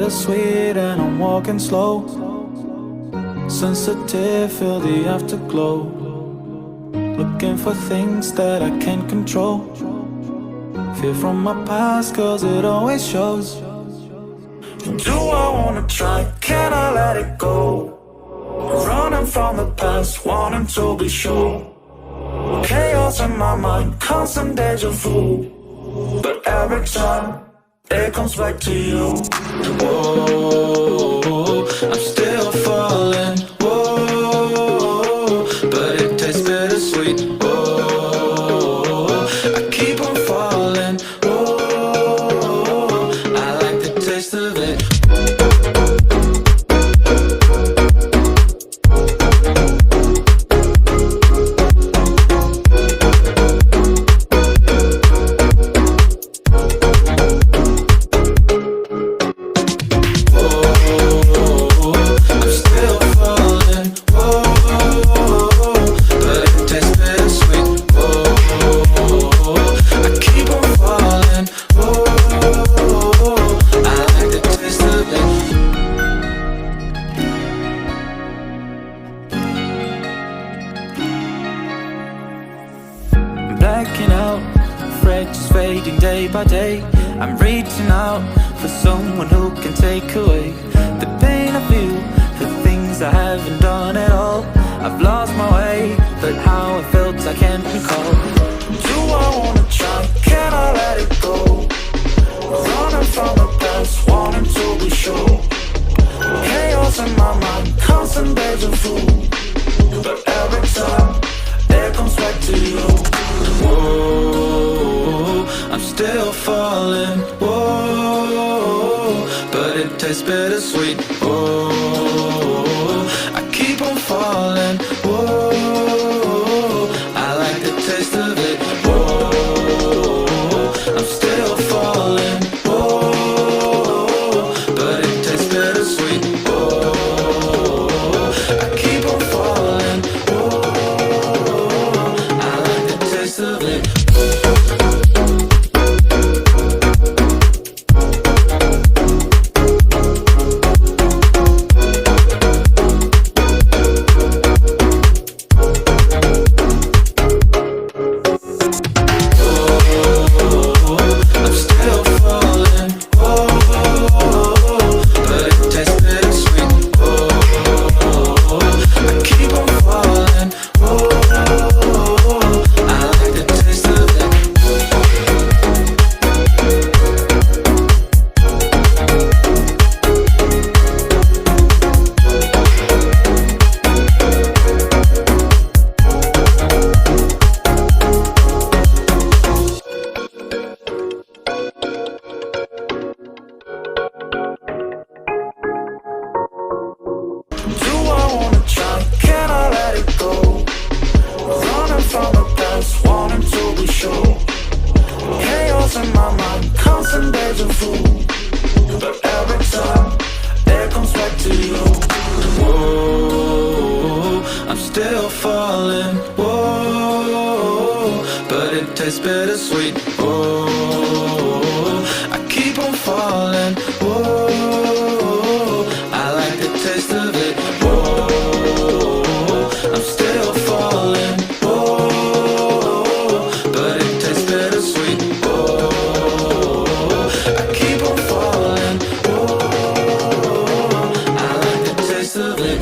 bittersweet and I'm walking slow. Sensitive, feel the afterglow. Looking for things that I can't control. Fear from my past, cause it always shows. Do I wanna try? Can I let it go? Running from the past, wanting to be sure. Chaos in my mind, constant deja vu. But every time, it comes back to you. Whoa, I'm still falling. Whoa, but it tastes bittersweet. Whoa, I keep on falling. Whoa, I like the taste of it. Blacking out, fret just fading day by day. I'm reaching out for someone who can take away the pain I feel, the things I haven't done at all. I've lost my way, but how I felt I can't recall. Do I wanna try? Can I let it go? Running from the past, wanting to be sure. Chaos in my mind, constant deja vu. But every time, it comes back to you. Whoa, I'm still falling. Whoa, but it tastes bittersweet. Whoa, I keep on falling. Whoa, I like the taste of it. Whoa, I'm still falling. Whoa, but it tastes bittersweet. Whoa, I keep on falling. Whoa, I like the taste of it. In my mind, constant deja vu. But every time, it comes back to you. Whoa, I'm still falling. Whoa, but it tastes bittersweet. Whoa, I keep on falling. Whoa, I like the taste of it. Whoa, I'm still falling. Whoa, but it tastes bittersweet. I keep on falling. Whoa, I like the taste of it.